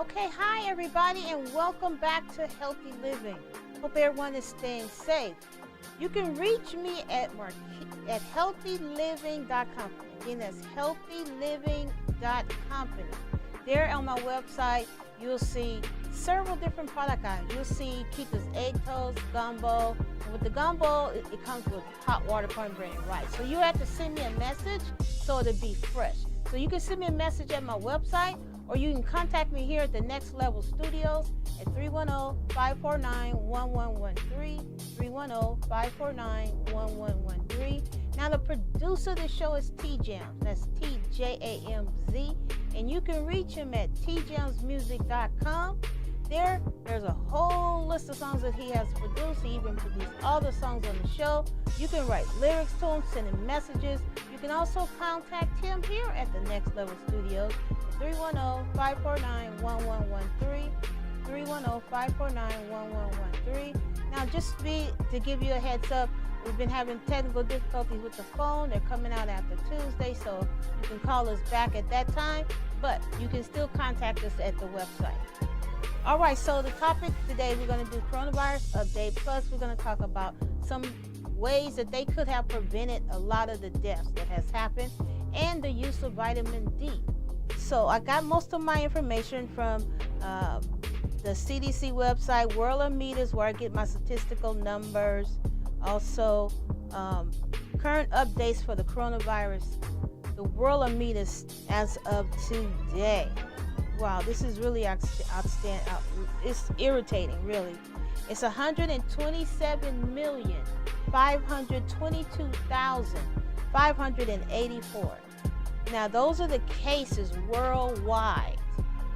Okay, hi everybody, and welcome back to Healthy Living. Hope everyone is staying safe. You can reach me at healthyliving.company. Again, that's healthyliving.company. There on my website, you'll see several different product items. You'll see Keita's egg toast, gumbo. And with the gumbo, it comes with hot water, cornbread, and rice. So you have to send me a message so it'll be fresh. So you can send me a message at my website, or you can contact me here at the Next Level Studios at 310-549-1113, 310-549-1113. Now, the producer of the show is T-Jams. That's T-J-A-M-Z. And you can reach him at tjamsmusic.com. There's a whole list of songs that he has produced. He even produced all the songs on the show. You can write lyrics to him, send him messages. You can also contact him here at the Next Level Studios at 310-549-1113, 310-549-1113. Now, just to give you a heads up, we've been having technical difficulties with the phone. They're coming out after Tuesday, so you can call us back at that time, but you can still contact us at the website. All right, so the topic today, we're going to do coronavirus update, plus we're going to talk about some ways that they could have prevented a lot of the deaths that has happened, and the use of vitamin D. So I got most of my information from the CDC website, Worldometers, where I get my statistical numbers, also current updates for the coronavirus, the Worldometers as of today. Wow, this is really outstanding. It's irritating, really. It's 127,522,584. Now, those are the cases worldwide.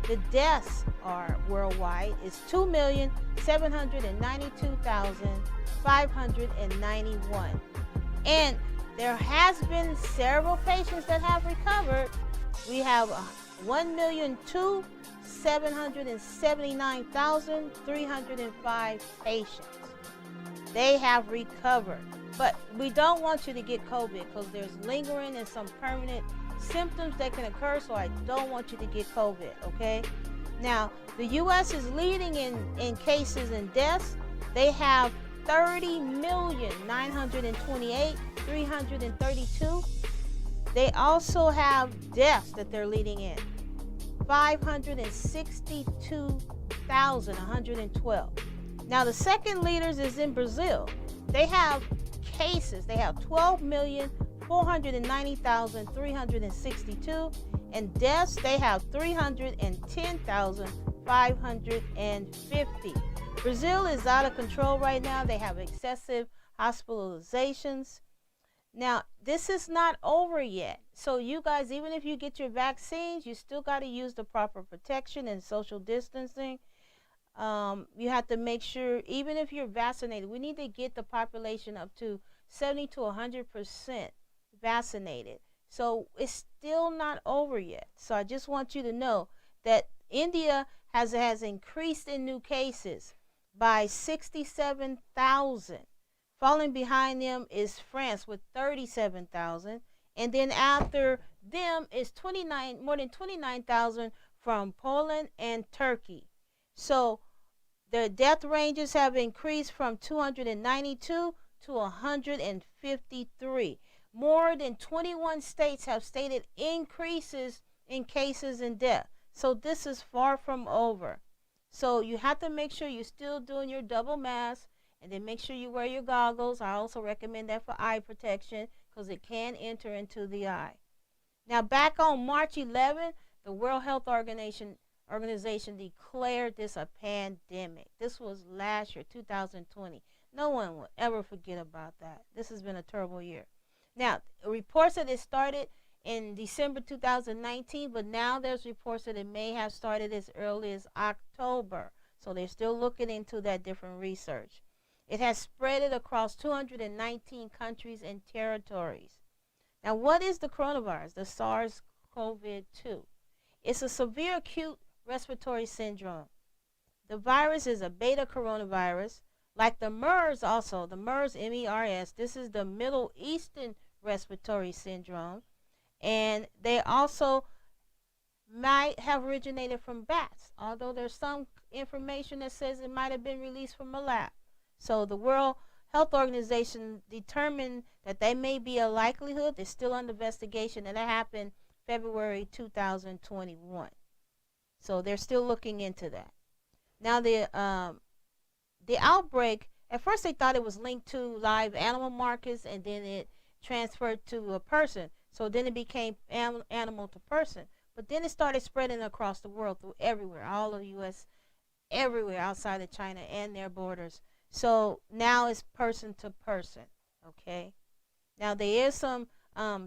The deaths are worldwide. It's 2,792,591. And there has been several patients that have recovered. We have 1,279,305 patients. They have recovered. But we don't want you to get COVID because there's lingering and some permanent symptoms that can occur, so I don't want you to get COVID, okay? Now, the U.S. is leading in cases and deaths. They have 30,928,332. They also have deaths that they're leading in, 562,112. Now, the second leaders is in Brazil. They have cases. They have 12,490,362. And deaths, they have 310,550. Brazil is out of control right now. They have excessive hospitalizations. Now, this is not over yet. So you guys, even if you get your vaccines, you still got to use the proper protection and social distancing. You have to make sure, even if you're vaccinated, we need to get the population up to 70 to 100% vaccinated. So it's still not over yet. So I just want you to know that India has increased in new cases by 67,000. Falling behind them is France with 37,000. And then after them is more than 29,000 from Poland and Turkey. So their death ranges have increased from 292 to 153. More than 21 states have stated increases in cases and death. So this is far from over. So you have to make sure you're still doing your double mask, and then make sure you wear your goggles. I also recommend that for eye protection because it can enter into the eye. Now, back on March 11th, the World Health Organization declared this a pandemic. This was last year, 2020. No one will ever forget about that. This has been a terrible year. Now, reports that it started in December 2019, but now there's reports that it may have started as early as October. So they're still looking into that different research. It has spread it across 219 countries and territories. Now, what is the coronavirus, the SARS-CoV-2? It's a severe acute respiratory syndrome. The virus is a beta coronavirus, like the MERS also, the MERS, M-E-R-S. This is the Middle Eastern respiratory syndrome. And they also might have originated from bats, although there's some information that says it might have been released from a lab. So the World Health Organization determined that they may be a likelihood. They're still under investigation, and that happened February 2021. So they're still looking into that. Now the outbreak, at first they thought it was linked to live animal markets, and then it transferred to a person. So then it became animal to person. But then it started spreading across the world, through everywhere, all of the U.S., everywhere outside of China and their borders. So now it's person to person. Okay. Now there is some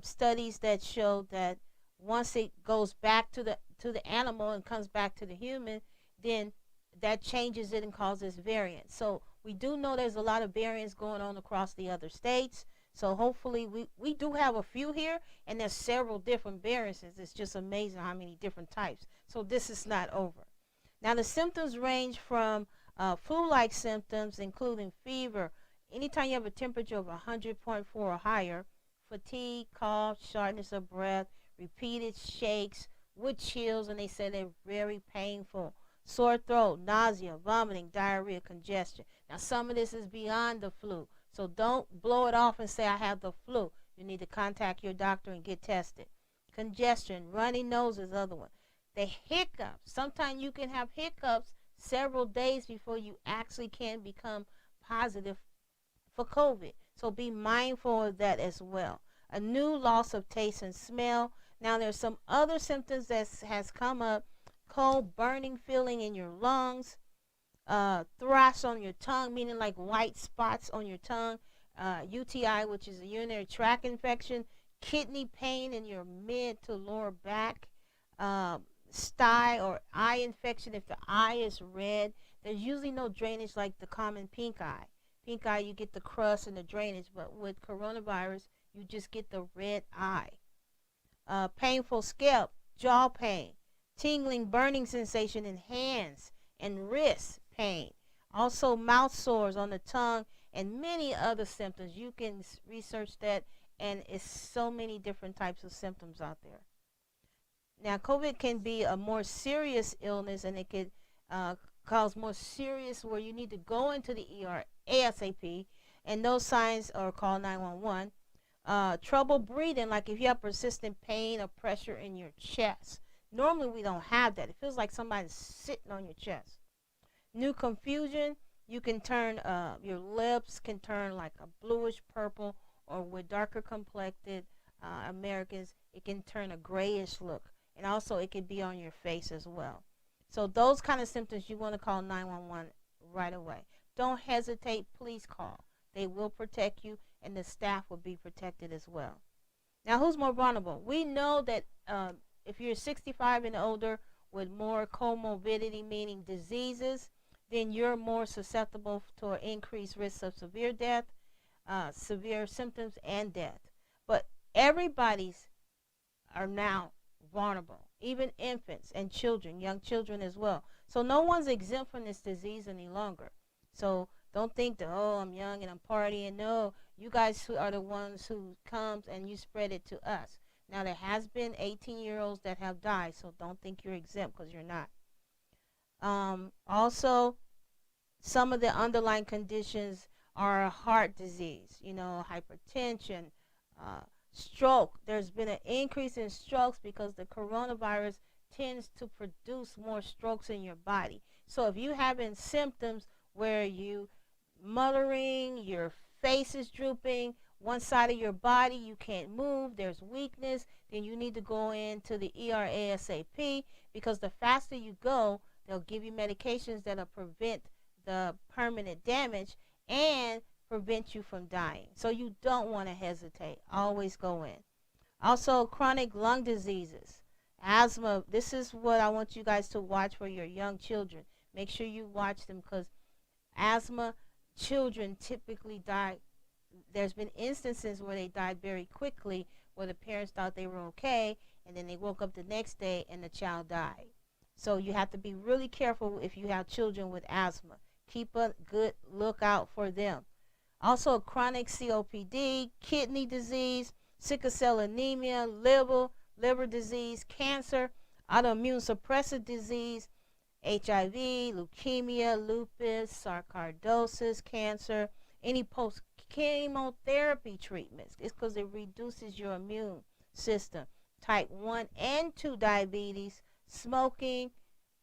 studies that show that once it goes back to the animal and comes back to the human, then that changes it and causes variants. So we do know there's a lot of variants going on across the other states. So hopefully we do have a few here, and there's several different variants. It's just amazing how many different types. So this is not over. Now the symptoms range from flu-like symptoms, including fever. Anytime you have a temperature of 100.4 or higher, fatigue, cough, shortness of breath, repeated shakes with chills, and they say they're very painful. Sore throat, nausea, vomiting, diarrhea, congestion. Now some of this is beyond the flu. So don't blow it off and say I have the flu. You need to contact your doctor and get tested. Congestion, runny nose is the other one. The hiccups. Sometimes you can have hiccups several days before you actually can become positive for COVID. So be mindful of that as well. A new loss of taste and smell. Now there's some other symptoms that has come up. Cold burning feeling in your lungs. Thrush on your tongue, meaning like white spots on your tongue. UTI, which is a urinary tract infection. Kidney pain in your mid to lower back. Sty or eye infection if the eye is red. There's usually no drainage like the common pink eye. Pink eye, you get the crust and the drainage, but with coronavirus, you just get the red eye. Painful scalp, jaw pain, tingling, burning sensation in hands and wrist pain. Also mouth sores on the tongue and many other symptoms. You can research that, and it's so many different types of symptoms out there. Now, COVID can be a more serious illness, and it could cause more serious where you need to go into the ER ASAP, and those signs are called 911. Trouble breathing, like if you have persistent pain or pressure in your chest. Normally, we don't have that. It feels like somebody's sitting on your chest. New confusion, you can turn, your lips can turn like a bluish purple, or with darker complected Americans, it can turn a grayish look. And also it can be on your face as well. So those kind of symptoms, you want to call 911 right away. Don't hesitate, please call. They will protect you, and the staff will be protected as well. Now, who's more vulnerable? We know that if you're 65 and older with more comorbidity, meaning diseases, then you're more susceptible to an increased risk of severe death, severe symptoms, and death. But everybody's are now vulnerable, even infants and children, young children as well. So no one's exempt from this disease any longer. So don't think that, oh, I'm young and I'm partying. No, you guys are the ones who comes and you spread it to us. Now, there has been 18-year-olds that have died, so don't think you're exempt, because you're not. Also, some of the underlying conditions are heart disease, hypertension, stroke. There's been an increase in strokes because the coronavirus tends to produce more strokes in your body. So if you having symptoms where you muttering, your face is drooping, one side of your body you can't move, there's weakness, then you need to go into the ER ASAP, because the faster you go, they'll give you medications that'll prevent the permanent damage and prevent you from dying. So you don't want to hesitate. Always go in. Also, chronic lung diseases, asthma. This is what I want you guys to watch for your young children. Make sure you watch them, because asthma children typically die. There's been instances where they died very quickly, where the parents thought they were okay, and then they woke up the next day and the child died. So you have to be really careful if you have children with asthma. Keep a good lookout for them. Also, chronic COPD, kidney disease, sickle cell anemia, liver disease, cancer. Autoimmune suppressive disease, HIV, leukemia, lupus, sarcoidosis, cancer, any post-chemotherapy treatments. It's because it reduces your immune system. Type 1 and 2 diabetes, smoking,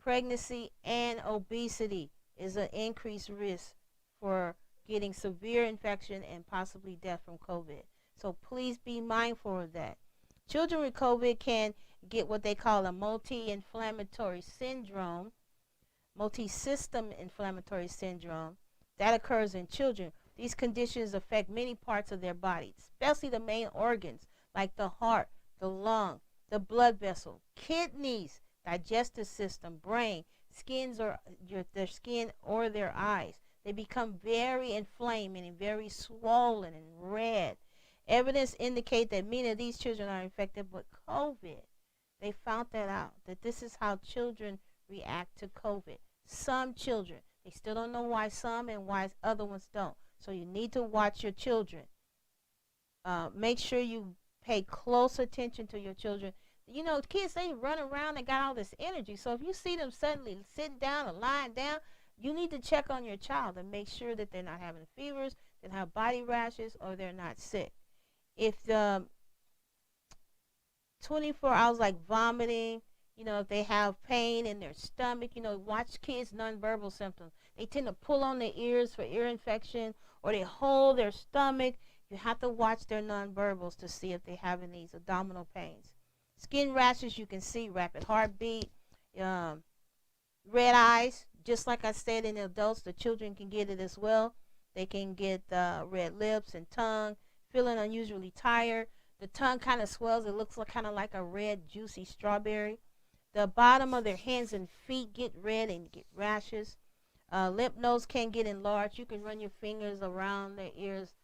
pregnancy, and obesity is an increased risk for getting severe infection and possibly death from COVID. So please be mindful of that. Children with COVID can get what they call a multi-inflammatory syndrome, multi-system inflammatory syndrome. That occurs in children. These conditions affect many parts of their body, especially the main organs like the heart, the lung, the blood vessel, kidneys, digestive system, brain, their skin or their eyes. They become very inflamed and very swollen and red. Evidence indicates that many of these children are infected with COVID. They found that out, that this is how children react to COVID. Some children, they still don't know why some and why other ones don't. So you need to watch your children. Make sure you pay close attention to your children. You know, kids, they run around and got all this energy. So if you see them suddenly sitting down or lying down, you need to check on your child and make sure that they're not having fevers, they don't have body rashes, or they're not sick. If 24 hours like vomiting, you know, if they have pain in their stomach, you know, watch kids' nonverbal symptoms. They tend to pull on their ears for ear infection, or they hold their stomach. You have to watch their nonverbals to see if they're having these abdominal pains. Skin rashes, you can see rapid heartbeat, red eyes. Just like I said in adults, the children can get it as well. They can get red lips and tongue, feeling unusually tired. The tongue kind of swells. It looks kind of like a red, juicy strawberry. The bottom of their hands and feet get red and get rashes. Lymph nodes can get enlarged. You can run your fingers around their ears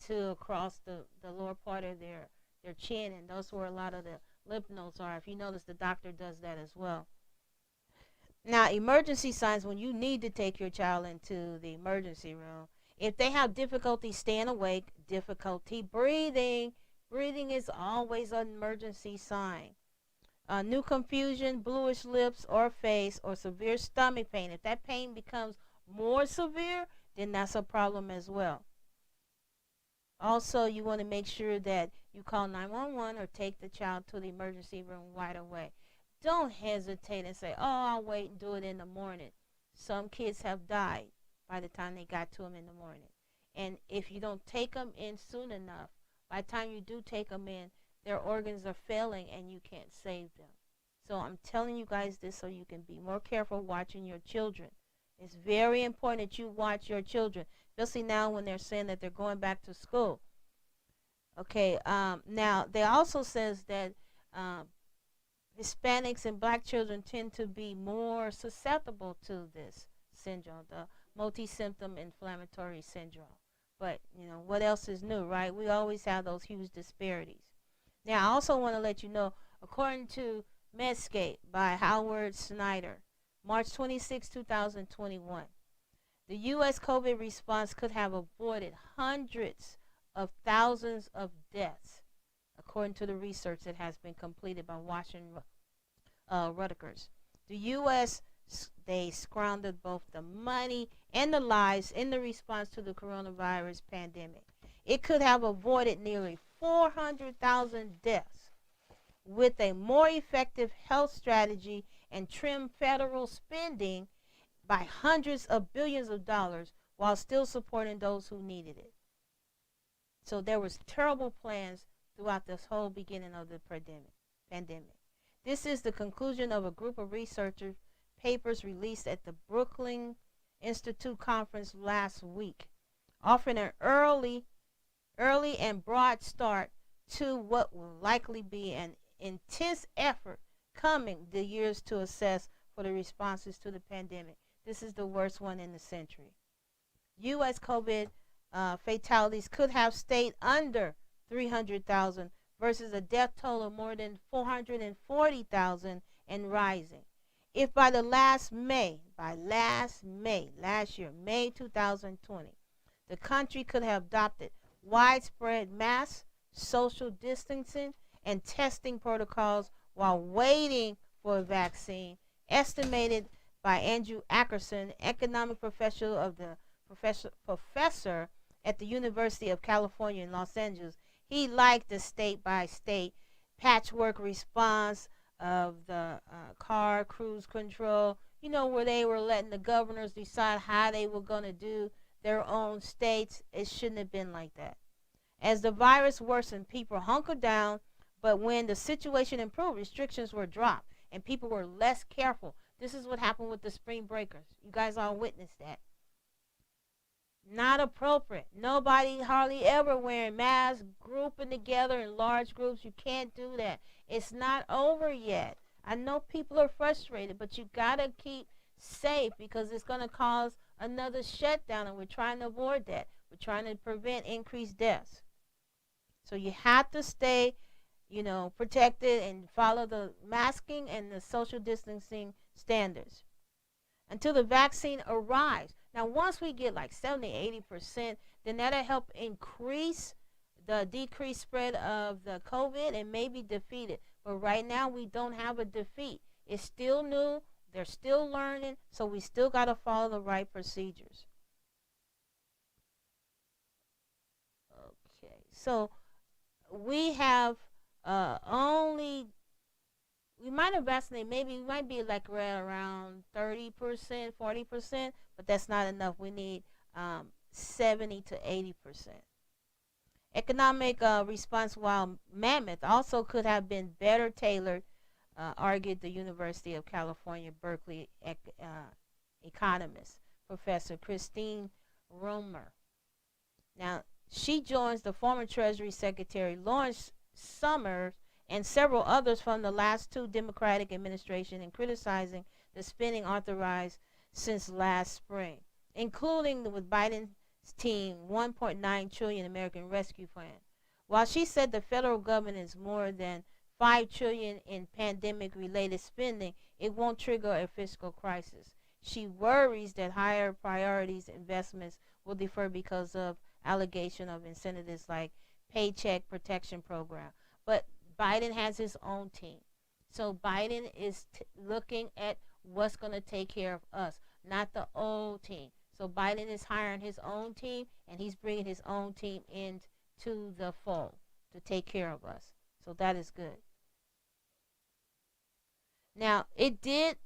to across the lower part of their chin, and those where a lot of the lymph nodes are. If you notice, the doctor does that as well. Now, emergency signs when you need to take your child into the emergency room. If they have difficulty staying awake, difficulty breathing, breathing is always an emergency sign. New confusion, bluish lips or face, or severe stomach pain. If that pain becomes more severe, then that's a problem as well. Also, you want to make sure that you call 911 or take the child to the emergency room right away. Don't hesitate and say, oh, I'll wait and do it in the morning. Some kids have died by the time they got to them in the morning. And if you don't take them in soon enough, by the time you do take them in, their organs are failing and you can't save them. So I'm telling you guys this so you can be more careful watching your children. It's very important that you watch your children, especially now when they're saying that they're going back to school. Okay, now they also says that Hispanics and black children tend to be more susceptible to this syndrome, the multi-symptom inflammatory syndrome. But, you know, what else is new, right? We always have those huge disparities. Now, I also want to let you know, according to Medscape by Howard Snyder, March 26, 2021, the U.S. COVID response could have avoided hundreds of thousands of deaths, according to the research that has been completed by Washington Rutgers. The U.S., they squandered both the money and the lives in the response to the coronavirus pandemic. It could have avoided nearly 400,000 deaths with a more effective health strategy and trimmed federal spending by hundreds of billions of dollars while still supporting those who needed it. So there was terrible plans throughout this whole beginning of the pandemic. This is the conclusion of a group of researchers' papers released at the Brookings Institute conference last week, offering an early and broad start to what will likely be an intense effort coming the years to assess for the responses to the pandemic. This is the worst one in the century. U.S. COVID fatalities could have stayed under 300,000 versus a death toll of more than 440,000 and rising. If by last year, May 2020, the country could have adopted widespread mass social distancing and testing protocols while waiting for a vaccine, estimated by Andrew Ackerson, economic professor at the University of California in Los Angeles. He liked the state-by-state patchwork response of the car cruise control, where they were letting the governors decide how they were going to do their own states. It shouldn't have been like that. As the virus worsened, people hunkered down, but when the situation improved, restrictions were dropped and people were less careful. This is what happened with the spring breakers. You guys all witnessed that. Not appropriate. Nobody hardly ever wearing masks, grouping together in large groups. You can't do that. It's not over yet. I know people are frustrated, but you got to keep safe because it's going to cause another shutdown, and we're trying to avoid that. We're trying to prevent increased deaths. So you have to stay, protected and follow the masking and the social distancing standards until the vaccine arrives. Now, once we get like 70, 80%, then that'll help increase the decreased spread of the COVID and maybe defeat it. But right now, we don't have a defeat. It's still new. They're still learning. So we still got to follow the right procedures. Okay. So we have we might have vaccinated, maybe we might be like around 30%, 40%, but that's not enough. We need 70 to 80%. Economic response, while mammoth, also could have been better tailored, argued the University of California, Berkeley economist, Professor Christine Romer. Now, she joins the former Treasury Secretary Lawrence Summers and several others from the last two Democratic administrations in criticizing the spending authorized since last spring, including with Biden's team $1.9 trillion American Rescue Plan. While she said the federal government is more than $5 trillion in pandemic-related spending, it won't trigger a fiscal crisis. She worries that higher priorities investments will defer because of allegation of incentives like Paycheck Protection Program. But Biden has his own team. So Biden is looking at what's going to take care of us, not the old team. So Biden is hiring his own team, and he's bringing his own team into the fold to take care of us. So that is good. Now, it did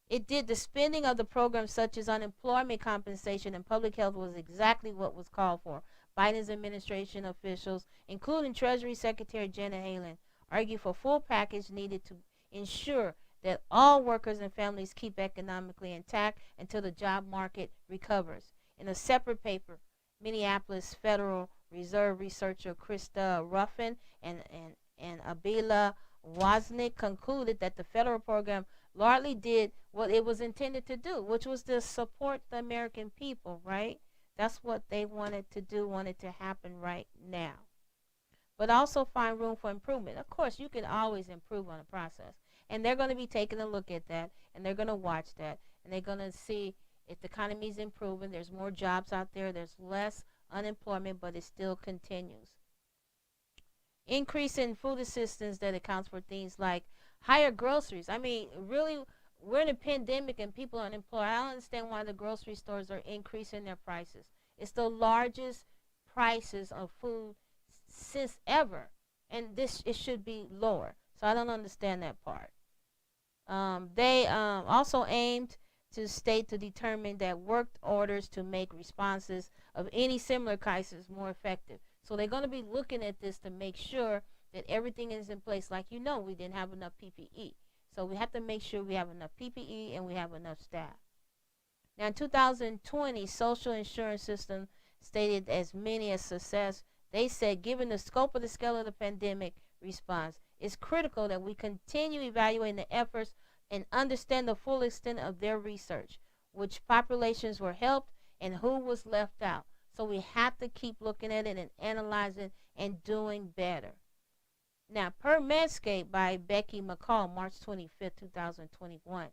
the spending of the programs such as unemployment compensation and public health was exactly what was called for. Biden's administration officials, including Treasury Secretary Janet Yellen, argue for full package needed to ensure that all workers and families keep economically intact until the job market recovers. In a separate paper, Minneapolis Federal Reserve researcher Krista Ruffin and Abila Wozniak concluded that the federal program largely did what it was intended to do, which was to support the American people, right? That's what they wanted to do, wanted to happen right now. But also find room for improvement. Of course, you can always improve on a process. And they're going to be taking a look at that, and they're going to watch that, and they're going to see if the economy is improving, there's more jobs out there, there's less unemployment, but it still continues. Increase in food assistance that accounts for things like higher groceries. I mean, really, we're in a pandemic and people are unemployed. I don't understand why the grocery stores are increasing their prices. It's the largest prices of food since ever, and it should be lower. So I don't understand that part. They also aimed to state to determine that worked orders to make responses of any similar crisis more effective. So they're going to be looking at this to make sure that everything is in place. Like we didn't have enough PPE. So we have to make sure we have enough PPE and we have enough staff. Now in 2020, social insurance system stated as many a success. They said, given the scope of the scale of the pandemic response, it's critical that we continue evaluating the efforts and understand the full extent of their research, which populations were helped and who was left out. So we have to keep looking at it and analyzing and doing better. Now, per Medscape by Becky McCall, March 25th, 2021.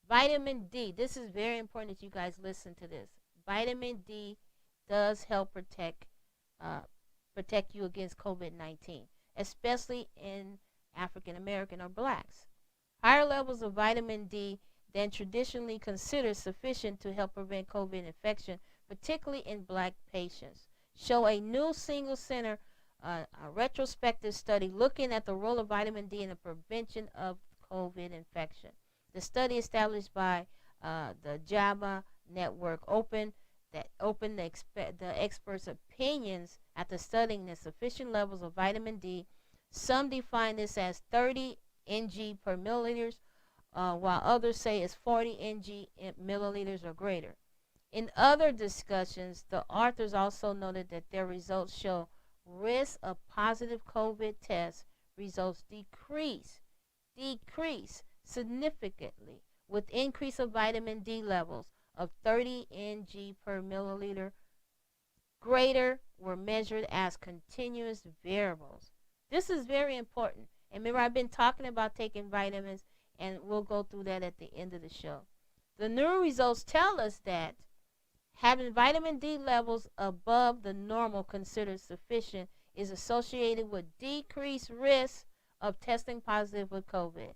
Vitamin D. This is very important that you guys listen to this. Vitamin D does help protect you against COVID-19, especially in African American or blacks. Higher levels of vitamin D than traditionally considered sufficient to help prevent COVID infection, particularly in black patients, show a new single center a retrospective study looking at the role of vitamin D in the prevention of COVID infection. The study established by the JAMA network opened the experts' opinions after studying the sufficient levels of vitamin D. Some define this as 30 ng per milliliters, while others say it's 40 ng milliliters or greater. In other discussions, the authors also noted that their results show risk of positive COVID test results decrease significantly with increase of vitamin D levels of 30 ng per milliliter. Greater were measured as continuous variables. This is very important. And remember, I've been talking about taking vitamins, and we'll go through that at the end of the show. The new results tell us that having vitamin D levels above the normal considered sufficient is associated with decreased risk of testing positive with COVID,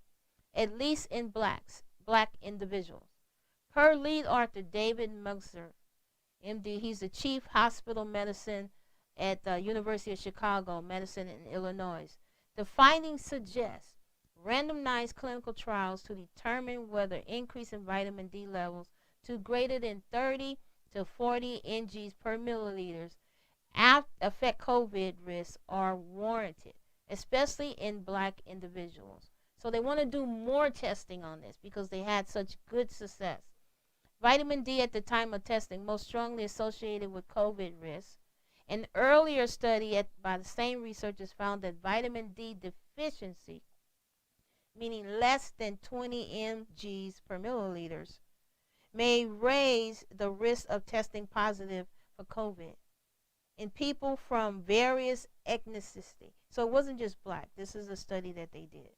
at least in black individuals. Per lead author David Mugser, MD, he's the chief hospital medicine at the University of Chicago Medicine in Illinois. The findings suggest randomized clinical trials to determine whether increase in vitamin D levels to greater than 30 to 40 ng per milliliters affect COVID risks are warranted, especially in black individuals. So they want to do more testing on this because they had such good success. Vitamin D at the time of testing most strongly associated with COVID risks. An earlier study by the same researchers found that vitamin D deficiency, meaning less than 20 mg per milliliters, may raise the risk of testing positive for COVID in people from various ethnicity. So it wasn't just black. This is a study that they did.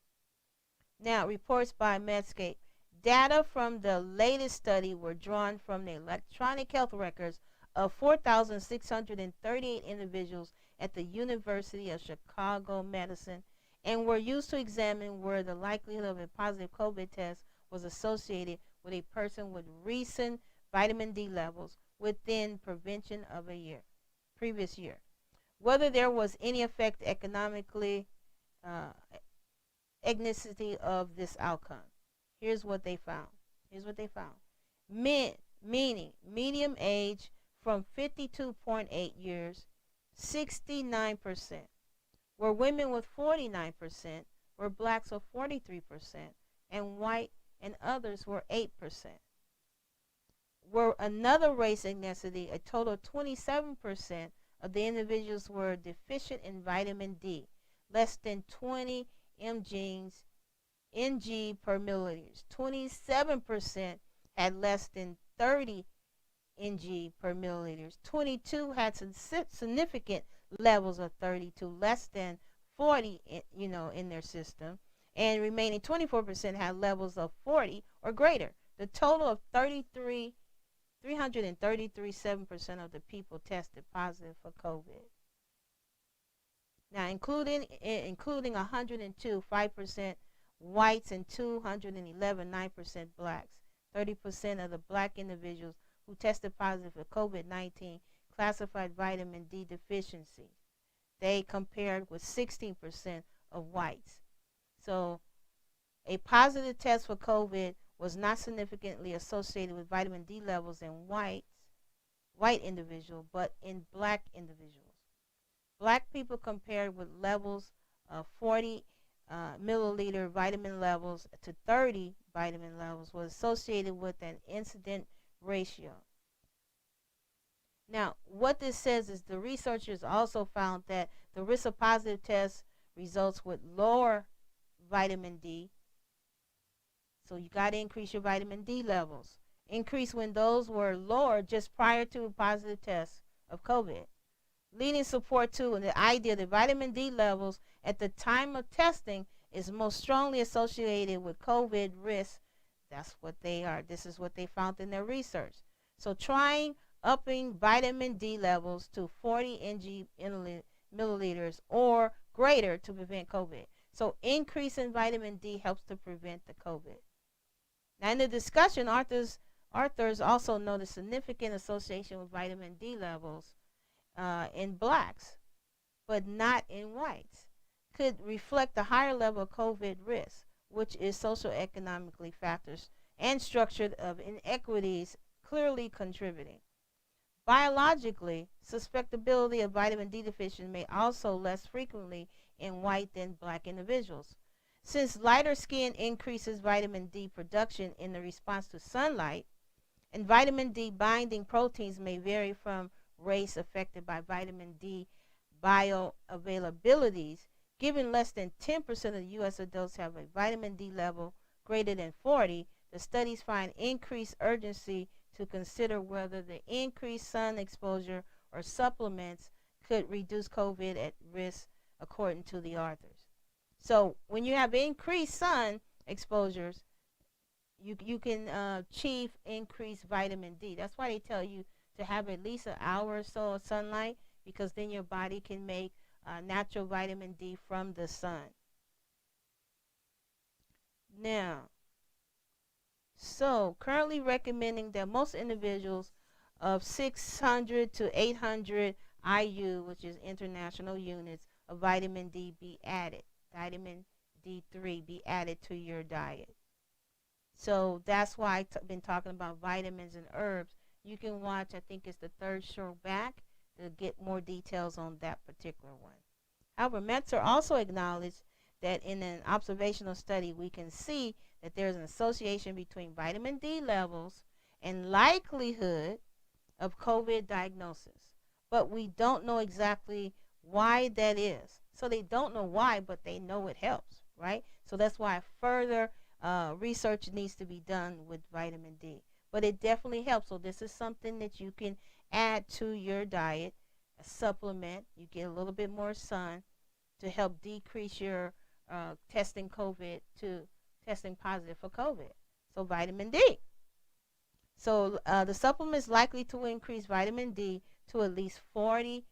Now, reports by Medscape. Data from the latest study were drawn from the electronic health records of 4,638 individuals at the University of Chicago Medicine and were used to examine where the likelihood of a positive COVID test was associated with a person with recent vitamin D levels within prevention of a previous year. Whether there was any effect economically, ethnicity of this outcome. Here's what they found. Meaning medium age from 52.8 years, 69% were women with 49%, were blacks with 43%, and white and others were 8%. Were another race ethnicity, a total of 27% of the individuals were deficient in vitamin D, less than 20 ng per milliliters. 27% had less than 30 ng per milliliters. 22 had significant levels of 32, less than 40, in their system, and remaining 24% had levels of 40 or greater. The total of 337% of the people tested positive for COVID. Now, including 102, 5% whites, and 211, 9% blacks. 30% of the black individuals who tested positive for COVID-19 classified vitamin D deficiency. They compared with 16% of whites. So a positive test for COVID was not significantly associated with vitamin D levels in white individuals, but in black individuals. Black people compared with levels of 40 milliliter vitamin levels to 30 vitamin levels was associated with an incident ratio. Now, what this says is the researchers also found that the risk of positive test results with lower vitamin D. So you got to increase your vitamin D levels. Increase when those were lower just prior to a positive test of COVID. Leading support to the idea that vitamin D levels at the time of testing is most strongly associated with COVID risk. That's what they are. This is what they found in their research. So trying upping vitamin D levels to 40 ng milliliters or greater to prevent COVID. So increase in vitamin D helps to prevent the COVID. Now in the discussion, authors also noted significant association with vitamin D levels in blacks, but not in whites, could reflect a higher level of COVID risk, which is socioeconomically factors and structure of inequities clearly contributing. Biologically, susceptibility of vitamin D deficiency may also less frequently in white than black individuals. Since lighter skin increases vitamin D production in the response to sunlight, and vitamin D binding proteins may vary from race affected by vitamin D bioavailabilities, given less than 10% of U.S. adults have a vitamin D level greater than 40, the studies find increased urgency to consider whether the increased sun exposure or supplements could reduce COVID at risk, according to the authors. So when you have increased sun exposures, you can achieve increased vitamin D. That's why they tell you to have at least an hour or so of sunlight, because then your body can make natural vitamin D from the sun. Now, so currently recommending that most individuals of 600 to 800 IU, which is international units of vitamin D, be added. Vitamin D3 be added to your diet. So that's why I've been talking about vitamins and herbs. You can watch, I think it's the third show back, to get more details on that particular one. However, Metzer also acknowledged that in an observational study, we can see that there's an association between vitamin D levels and likelihood of COVID diagnosis. But we don't know exactly why that is. So they don't know why, but they know it helps, right? So that's why further research needs to be done with vitamin D. But it definitely helps. So this is something that you can add to your diet, a supplement. You get a little bit more sun to help decrease your testing positive for COVID. So vitamin D. So the supplement is likely to increase vitamin D to at least 40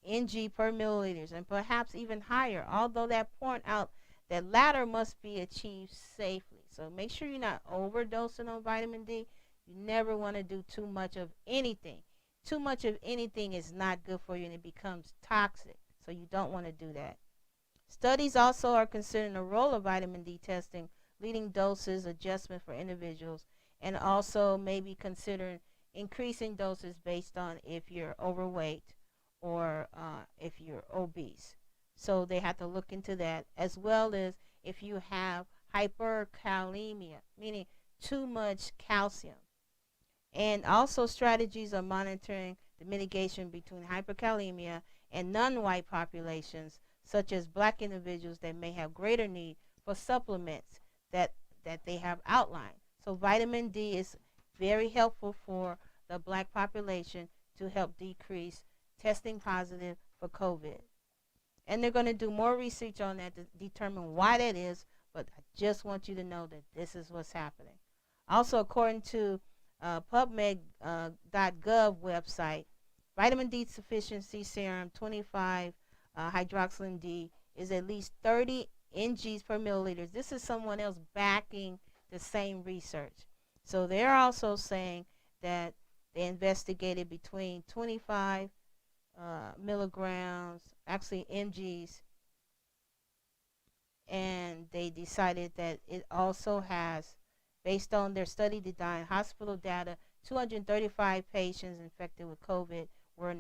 ng per milliliters, and perhaps even higher, although that point out that latter must be achieved safely. So make sure you're not overdosing on vitamin D. You never want to do too much of anything. Too much of anything is not good for you, and it becomes toxic. So you don't want to do that. Studies also are considering the role of vitamin D testing, leading doses adjustment for individuals, and also maybe considering increasing doses based on if you're overweight or if you're obese. So they have to look into that, as well as if you have hyperkalemia, meaning too much calcium. And also strategies of monitoring the mitigation between hyperkalemia and non-white populations, such as black individuals that may have greater need for supplements that they have outlined. So vitamin D is very helpful for the black population to help decrease testing positive for COVID. And they're going to do more research on that to determine why that is, but I just want you to know that this is what's happening. Also, according to PubMed.gov website, vitamin D deficiency serum 25 hydroxylin D is at least 30 ng per milliliters. This is someone else backing the same research. So they're also saying that they investigated between 25 milligrams, actually mgs, and they decided that it also has, based on their study design, hospital data, 235 patients infected with COVID were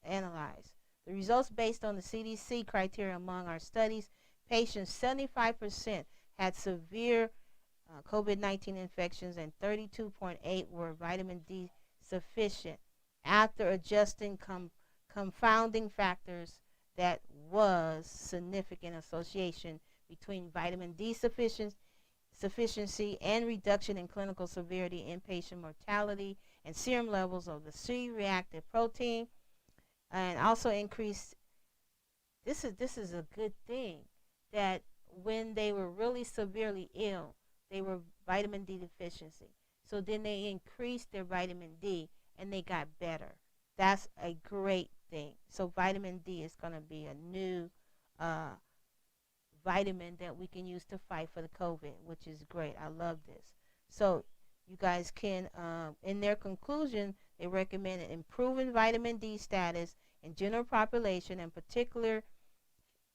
analyzed. The results based on the CDC criteria among our studies, patients 75% had severe COVID-19 infections and 32.8 were vitamin D sufficient after adjusting confounding factors. That was significant association between vitamin D sufficiency and reduction in clinical severity, inpatient mortality, and serum levels of the C-reactive protein, and also increased. This is a good thing, that when they were really severely ill, they were vitamin D deficiency. So then they increased their vitamin D and they got better. That's a great thing. So vitamin D is going to be a new vitamin that we can use to fight for the COVID, which is great. I love this. So you guys can, in their conclusion, they recommend improving vitamin D status in general population, in particular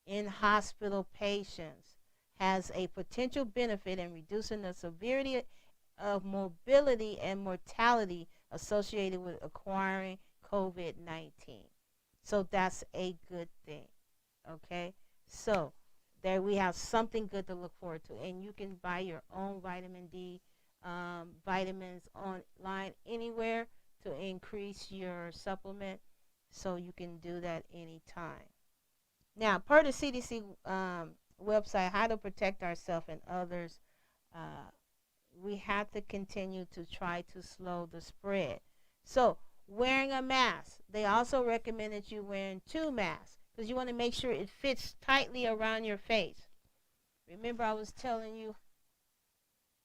in hospital patients, has a potential benefit in reducing the severity of morbidity and mortality associated with acquiring COVID-19. So that's a good thing. Okay? So there we have something good to look forward to. And you can buy your own vitamin D vitamins online anywhere to increase your supplement. So you can do that anytime. Now, per the CDC website, how to protect ourselves and others, we have to continue to try to slow the spread. So wearing a mask, they also recommended you wearing 2 masks because you want to make sure it fits tightly around your face. Remember I was telling you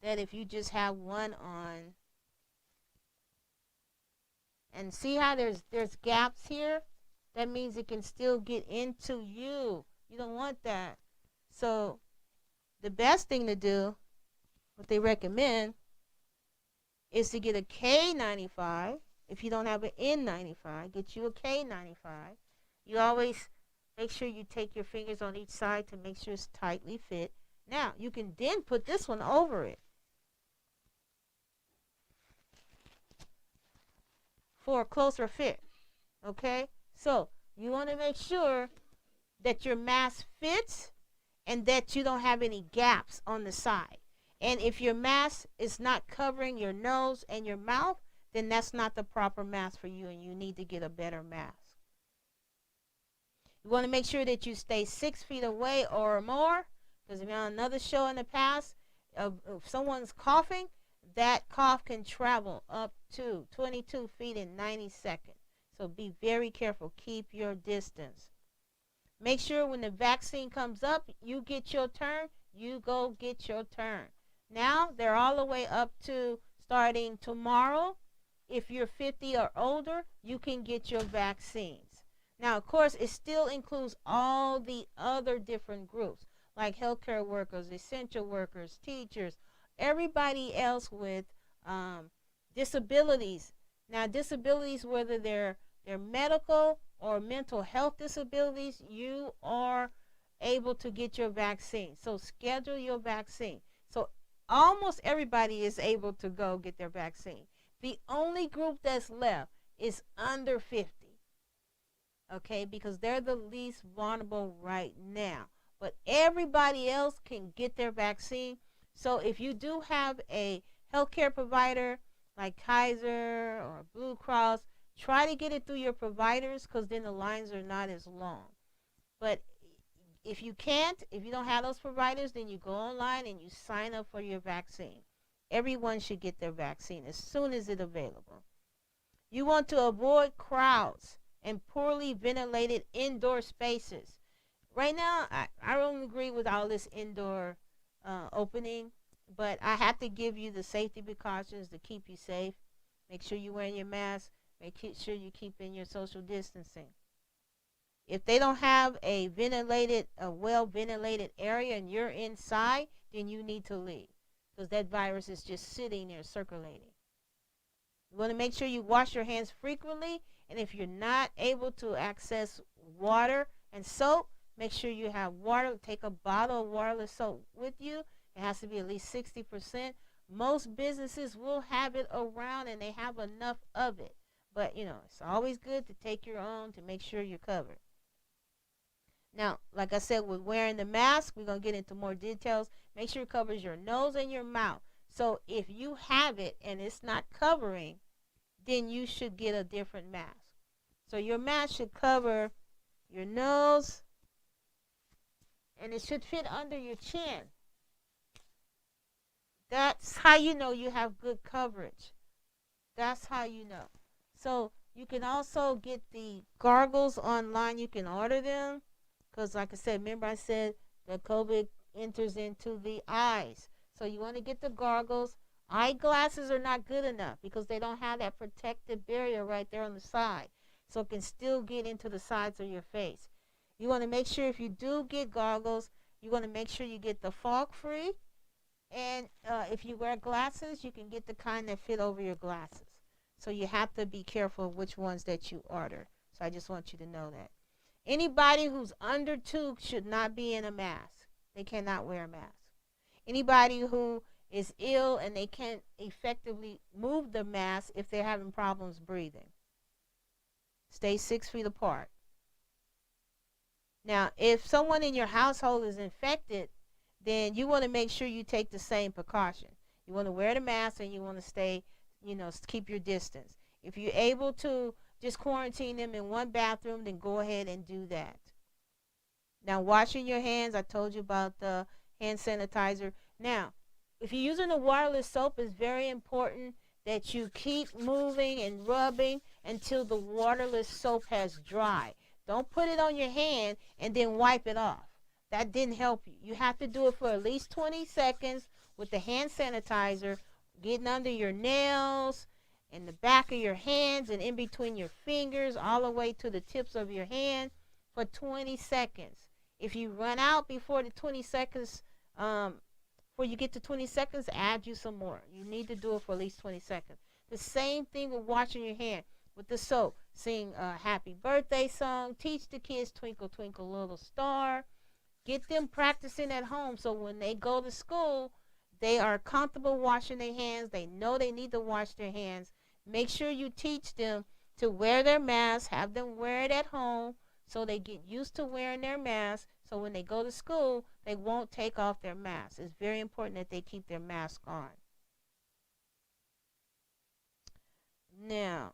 that if you just have one on, and see how there's gaps here? That means it can still get into you. You don't want that. So the best thing to do, what they recommend, is to get a K95. If you don't have an N95, get you a K95. You always make sure you take your fingers on each side to make sure it's tightly fit. Now, you can then put this one over it for a closer fit. Okay? So, you want to make sure that your mask fits and that you don't have any gaps on the side. And if your mask is not covering your nose and your mouth, then that's not the proper mask for you, and you need to get a better mask. You want to make sure that you stay 6 feet away or more, because if you're on another show in the past, if someone's coughing, that cough can travel up to 22 feet in 90 seconds. So be very careful. Keep your distance. Make sure when the vaccine comes up, you get your turn, you go get your turn. Now, they're all the way up to starting tomorrow. If you're 50 or older, you can get your vaccines. Now, of course, it still includes all the other different groups, like healthcare workers, essential workers, teachers, everybody else with disabilities. Now, disabilities, whether they're medical or mental health disabilities, you are able to get your vaccine. So schedule your vaccine. So almost everybody is able to go get their vaccine. The only group that's left is under 50. Okay, because they're the least vulnerable right now. But everybody else can get their vaccine. So if you do have a healthcare provider like Kaiser or Blue Cross, try to get it through your providers, because then the lines are not as long. But if you can't, if you don't have those providers, then you go online and you sign up for your vaccine. Everyone should get their vaccine as soon as it's available. You want to avoid crowds and poorly ventilated indoor spaces. Right now, I don't agree with all this indoor opening, but I have to give you the safety precautions to keep you safe. Make sure you're wearing your mask. Make sure you keep in your social distancing. If they don't have a well-ventilated area and you're inside, then you need to leave, because that virus is just sitting there circulating. You want to make sure you wash your hands frequently, and if you're not able to access water and soap, make sure you have water. Take a bottle of waterless soap with you. It has to be at least 60%. Most businesses will have it around, and they have enough of it. But, it's always good to take your own to make sure you're covered. Now, like I said, with wearing the mask, we're going to get into more details. Make sure it covers your nose and your mouth. So if you have it and it's not covering, then you should get a different mask. So your mask should cover your nose, and it should fit under your chin. That's how you know you have good coverage. That's how you know. So you can also get the goggles online. You can order them, because like I said, remember I said that COVID enters into the eyes. So you want to get the goggles. Eyeglasses are not good enough because they don't have that protective barrier right there on the side. So it can still get into the sides of your face. You want to make sure if you do get goggles, You want to make sure you get the fog free. And if you wear glasses, you can get the kind that fit over your glasses. So you have to be careful of which ones that you order. So I just want you to know that. Anybody who's under 2 should not be in a mask. They cannot wear a mask. Anybody who is ill and they can't effectively move the mask if they're having problems breathing. Stay 6 feet apart. Now, if someone in your household is infected, then you want to make sure you take the same precaution. You want to wear the mask and you want to stay, keep your distance. If you're able to just quarantine them in one bathroom, then go ahead and do that. Now, washing your hands, I told you about the hand sanitizer. Now, if you're using a waterless soap, it's very important that you keep moving and rubbing until the waterless soap has dried. Don't put it on your hand and then wipe it off. That didn't help you. You have to do it for at least 20 seconds with the hand sanitizer, getting under your nails, in the back of your hands, and in between your fingers, all the way to the tips of your hand for 20 seconds. If you run out before the 20 seconds, before you get to 20 seconds, add you some more. You need to do it for at least 20 seconds. The same thing with washing your hand with the soap. Sing a happy birthday song. Teach the kids Twinkle, Twinkle, Little Star. Get them practicing at home so when they go to school, they are comfortable washing their hands. They know they need to wash their hands. Make sure you teach them to wear their mask. Have them wear it at home so they get used to wearing their mask. So when they go to school, they won't take off their mask. It's very important that they keep their mask on. Now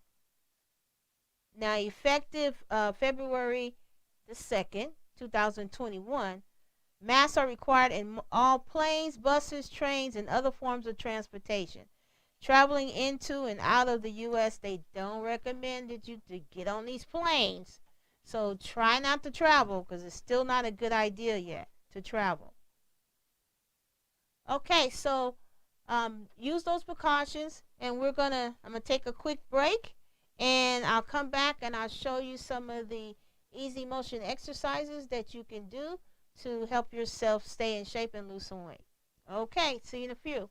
effective February the 2nd, 2021, masks are required in all planes, buses, trains, and other forms of transportation. Traveling into and out of the U.S., they don't recommend that you to get on these planes. So try not to travel because it's still not a good idea yet to travel. Okay, so use those precautions, and I'm gonna take a quick break, and I'll come back and I'll show you some of the easy motion exercises that you can do to help yourself stay in shape and lose some weight. Okay, see you in a few.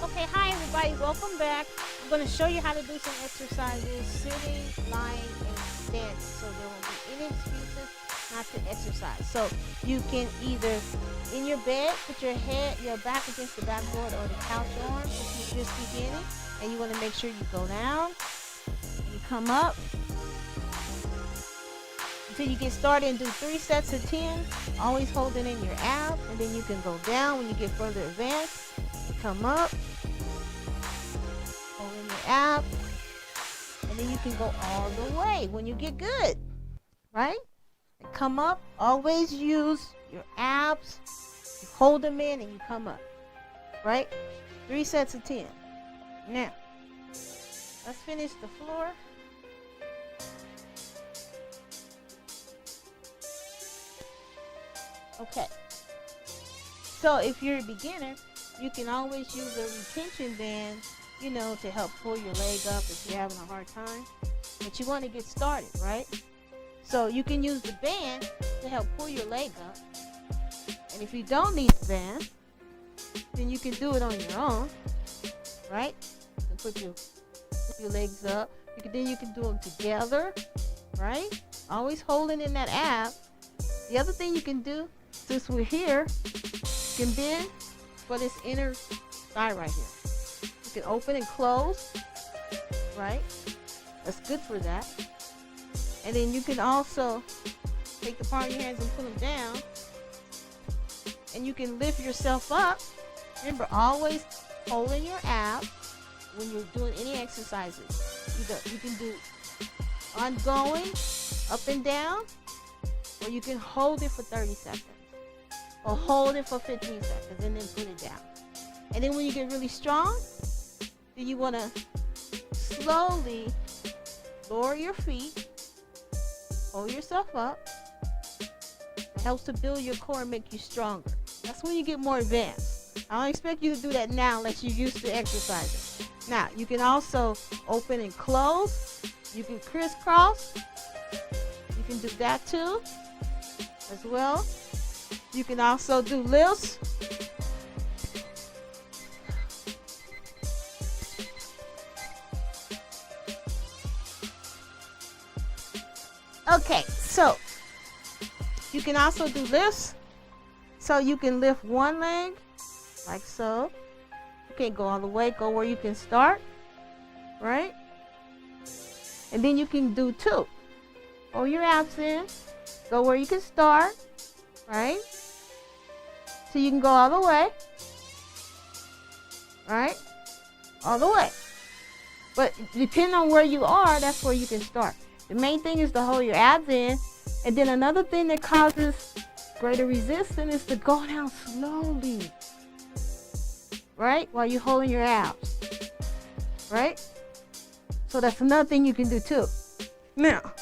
Okay, hi everybody, welcome back. I'm going to show you how to do some exercises sitting, lying, and standing. So there won't be any excuses not to exercise. So you can either in your bed put your back against the backboard or the couch arm if you're just beginning, and you want to make sure you go down and you come up until you get started and do 3 sets of 10, always holding in your abs, and then you can go down when you get further advanced. Come up, hold in your abs, and then you can go all the way when you get good, right? And come up, always use your abs, you hold them in and you come up, right? 3 sets of 10. Now, let's finish the floor. Okay, so if you're a beginner, you can always use a retention band, to help pull your leg up if you're having a hard time. But you want to get started, right? So you can use the band to help pull your leg up. And if you don't need the band, then you can do it on your own, right? You can put your legs up. Then you can do them together, right? Always holding in that ab. The other thing you can do, since we're here, you can bend for this inner thigh right here. You can open and close, right? That's good for that. And then you can also take the palm of your hands and put them down. And you can lift yourself up. Remember, always holding your ab when you're doing any exercises. You can do ongoing, up and down, or you can hold it for 30 seconds. Or hold it for 15 seconds and then put it down. And then when you get really strong, then you want to slowly lower your feet, hold yourself up. It helps to build your core and make you stronger. That's when you get more advanced. I don't expect you to do that now unless you're used to exercising. Now, you can also open and close. You can crisscross. You can do that too as well. You can also do lifts. Okay, so you can also do lifts. So you can lift one leg, like so. You can't go all the way, go where you can start, right? And then you can do 2. Hold your abs in, go where you can start, right? So you can go all the way, right? All the way. But depending on where you are, that's where you can start. The main thing is to hold your abs in. And then another thing that causes greater resistance is to go down slowly, right? While you're holding your abs, right? So that's another thing you can do too. Now,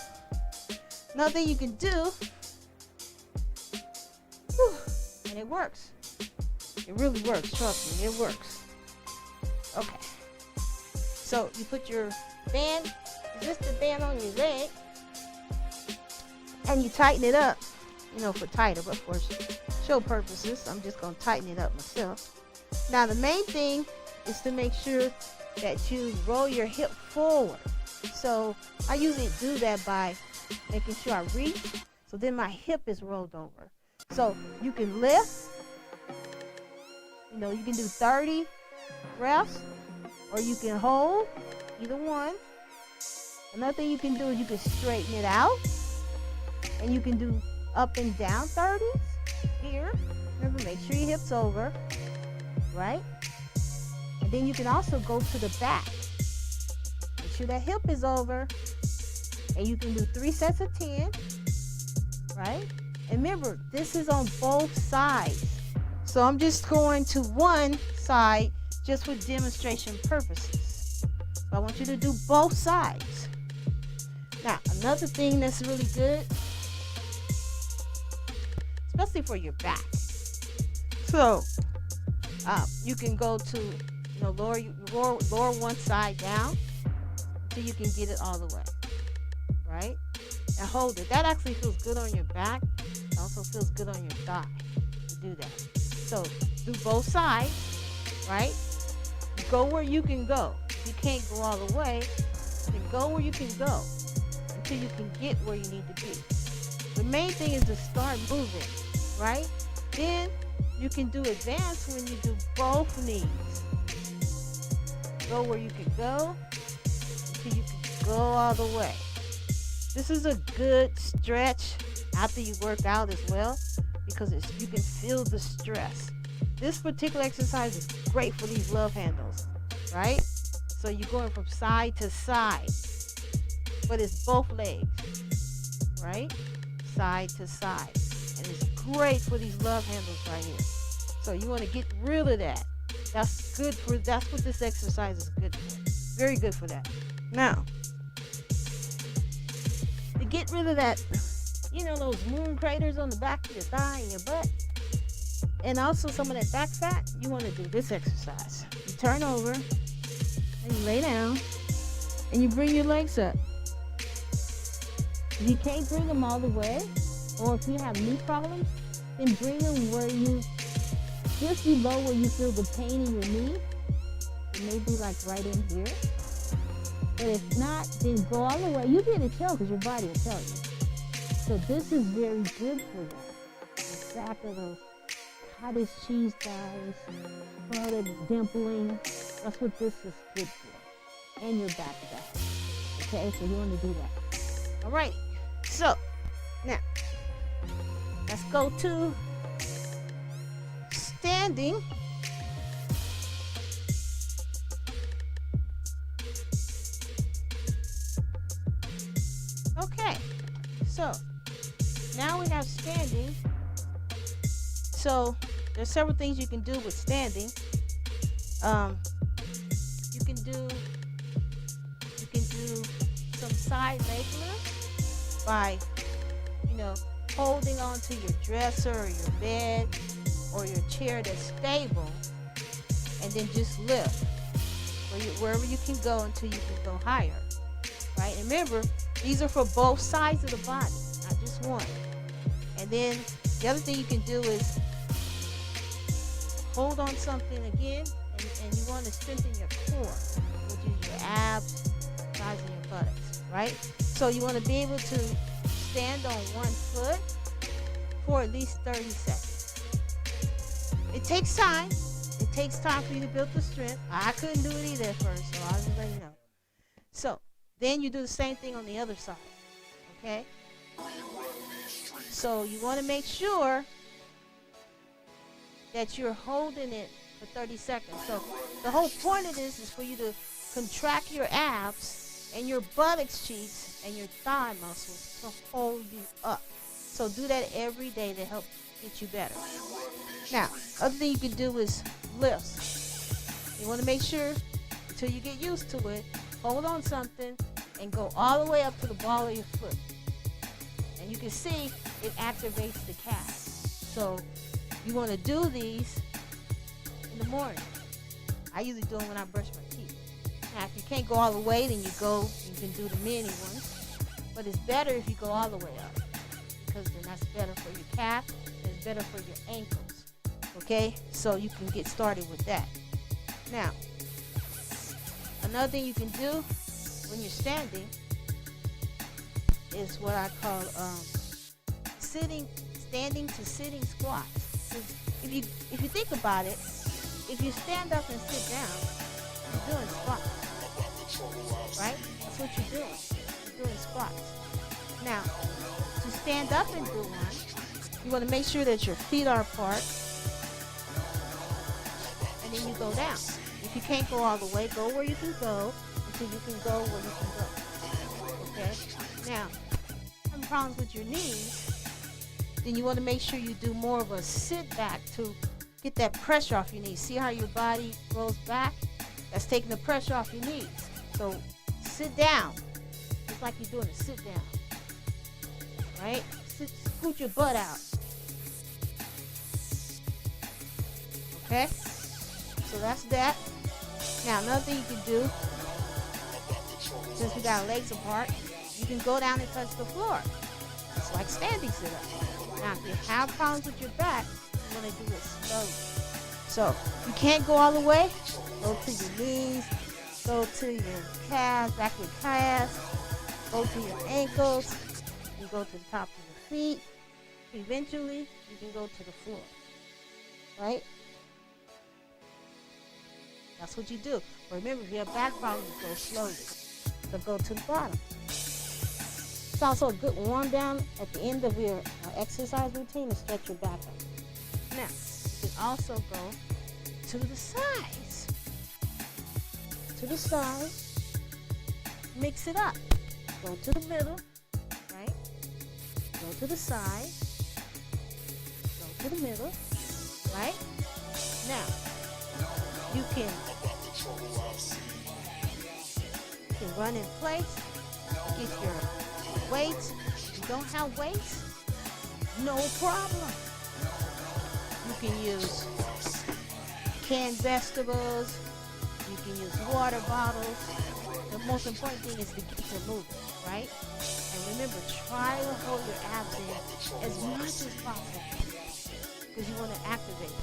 another thing you can do, and it works. It really works, trust me, it works. Okay. So you put your band, resistant band on your leg, and you tighten it up, for tighter, but for show purposes, I'm just going to tighten it up myself. Now the main thing is to make sure that you roll your hip forward. So I usually do that by making sure I reach, so then my hip is rolled over. So you can lift, you can do 30 reps, or you can hold, either one. Another thing you can do is you can straighten it out, and you can do up and down 30s here. Remember, make sure your hip's over, right? And then you can also go to the back. Make sure that hip is over, and you can do 3 sets of 10, right? And remember, this is on both sides. So I'm just going to one side just for demonstration purposes. So I want you to do both sides. Now, another thing that's really good, especially for your back. So you can go to, lower one side down until you can get it all the way, right? And hold it. That actually feels good on your back. It also feels good on your thigh to do that. So do both sides, right? Go where you can go. If you can't go all the way, then go where you can go until you can get where you need to be. The main thing is to start moving, right? Then you can do advance when you do both knees. Go where you can go until you can go all the way. This is a good stretch after you work out as well, because you can feel the stress. This particular exercise is great for these love handles, right? So you're going from side to side, but it's both legs, right? Side to side. And it's great for these love handles right here. So you want to get rid of that. That's what this exercise is good for. Very good for that. Now, to get rid of that, those moon craters on the back of your thigh and your butt, and also some of that back fat, you want to do this exercise. You turn over, and you lay down, and you bring your legs up. If you can't bring them all the way, or if you have knee problems, then bring them where just below where you feel the pain in your knee. It may be like right in here. But if not, then go all the way. You'll be able to tell because your body will tell you. So this is very good for that. The back of those cottage cheese thighs, all the dimpling. That's what this is good for. And your back fat. Okay, so you want to do that. All right. So, now, let's go to standing. Okay, so now we have standing. So there's several things you can do with standing. You can do some side leg lifts by holding onto your dresser or your bed or your chair that's stable, and then just lift wherever you can go until you can go higher, right? And remember, these are for both sides of the body, not just one. And then the other thing you can do is hold on something again, and you want to strengthen your core, which is your abs, thighs, and your buttocks, right? So you want to be able to stand on one foot for at least 30 seconds. It takes time. It takes time for you to build the strength. I couldn't do it either at first, so I'll just let you know. So then you do the same thing on the other side, okay? So you want to make sure that you're holding it for 30 seconds. So the whole point of this is for you to contract your abs and your buttocks cheeks and your thigh muscles to hold you up. So do that every day to help get you better. Now, other thing you can do is lifts. You want to make sure, until you get used to it, hold on something and go all the way up to the ball of your foot. And you can see it activates the calf. So you want to do these in the morning. I usually do them when I brush my teeth. Now, if you can't go all the way, then you can do the mini ones. But it's better if you go all the way up, because then that's better for your calf and it's better for your ankles. Okay? So you can get started with that. Now, another thing you can do when you're standing is what I call standing to sitting squats. If you think about it, if you stand up and sit down, you're doing squats, right? That's what you're doing. You're doing squats. Now, to stand up and do one, you want to make sure that your feet are apart, and then you go down. If you can't go all the way, go where you can go until you can go where you can go. Okay? Now, having problems with your knees, then you want to make sure you do more of a sit back to get that pressure off your knees. See how your body rolls back? That's taking the pressure off your knees. So sit down. It's like you're doing a sit down. Right? Scoot your butt out. Okay? So that's that. Now another thing you can do, since we got our legs apart, you can go down and touch the floor. It's like standing sit-up. Now if you have problems with your back, you want to do it slowly. So you can't go all the way. Go to your knees, go to your calves, back your calves, go to your ankles, you go to the top of your feet. Eventually, you can go to the floor, right? That's what you do. But remember, if you have back problems, go slowly. So go to the bottom. It's also a good warm down at the end of your exercise routine to stretch your back out. Now, you can also go to the sides. To the side, mix it up. Go to the middle, right? Go to the side, go to the middle, right? Now, you can run in place, get your weights. If you don't have weights, no problem. You can use canned vegetables. You can use water bottles. The most important thing is to get you moving, right? And remember, try to hold your abs in as much as possible because you want to activate it.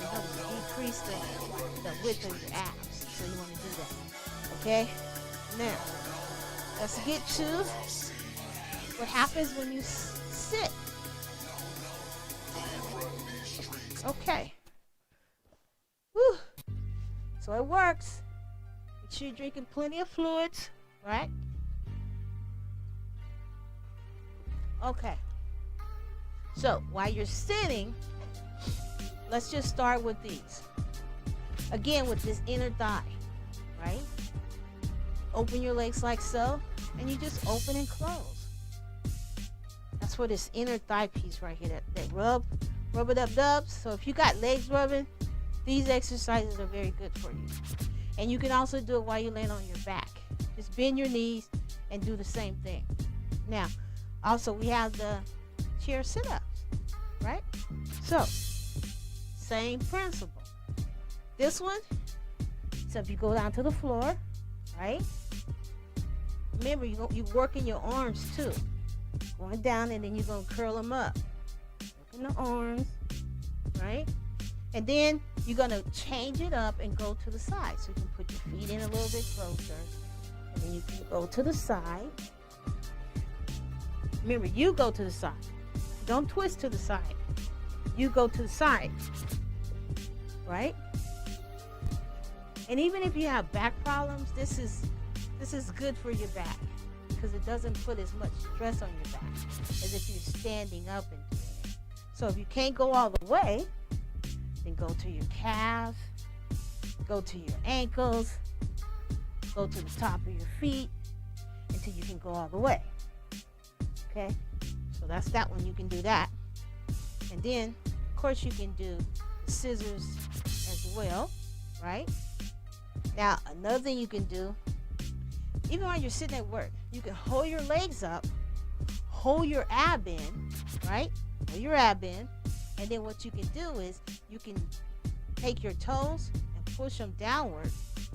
It helps decrease the width of your abs. So you want to do that. Okay? Now, let's get to what happens when you sit. Okay. Whew. So it works. Make sure you're drinking plenty of fluids, right? Okay. So while you're sitting, let's just start with these. Again, with this inner thigh, right? Open your legs like so, and you just open and close. That's for this inner thigh piece right here. That rub it up dubs. So if you got legs rubbing, these exercises are very good for you. And you can also do it while you're laying on your back. Just bend your knees and do the same thing. Now, also we have the chair sit-ups, right? So, same principle. This one, so if you go down to the floor, right? Remember, you're working your arms too. Going down and then you're going to curl them up. Working the arms, right? And then you're going to change it up and go to the side. So you can put your feet in a little bit closer. And then you can go to the side. Remember, you go to the side. Don't twist to the side. You go to the side. Right? And even if you have back problems, this is good for your back because it doesn't put as much stress on your back as if you're standing up and doing it. So if you can't go all the way, then go to your calves, go to your ankles, go to the top of your feet until you can go all the way. Okay? So that's that one. You can do that. And then, of course, you can do the scissors as well, right? Now, another thing you can do, even while you're sitting at work, you can hold your legs up, hold your ab in, right? Hold your ab in. And then what you can do is you can take your toes and push them downward.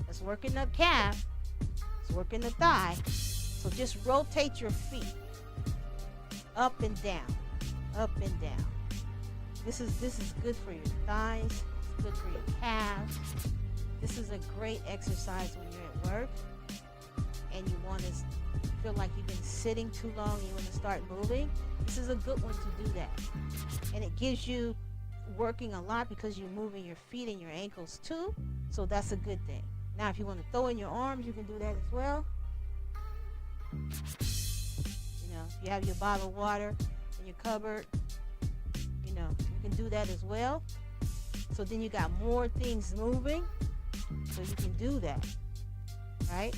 That's working the calf. It's working the thigh. So just rotate your feet up and down, up and down. This is good for your thighs. It's good for your calves. This is a great exercise when you're at work and you want to feel like you've been sitting too long and you want to start moving. This is a good one to do that. And it gives you working a lot because you're moving your feet and your ankles too. So that's a good thing. Now, if you want to throw in your arms, you can do that as well. You know, if you have your bottle of water in your cupboard, you know, you can do that as well. So then you got more things moving. So you can do that. Right?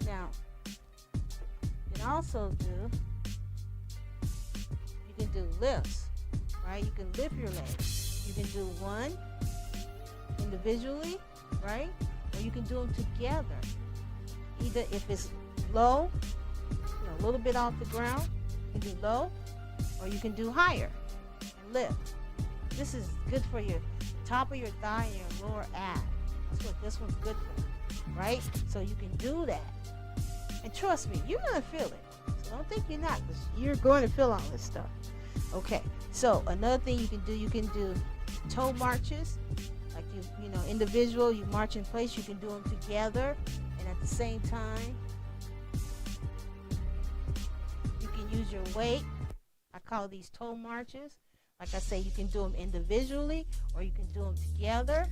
Now, you can also do lifts, right? You can lift your legs. You can do 1, individually, right? Or you can do them together. Either if it's low, a little bit off the ground, you can do low, or you can do higher and lift. This is good for your top of your thigh and your lower ab. That's what this one's good for, right? So you can do that. And trust me, you're going to feel it. So don't think you're not, because you're going to feel all this stuff. Okay, so another thing you can do toe marches. Like you know, individual, you march in place, you can do them together. And at the same time, you can use your weight. I call these toe marches. Like I say, you can do them individually or you can do them together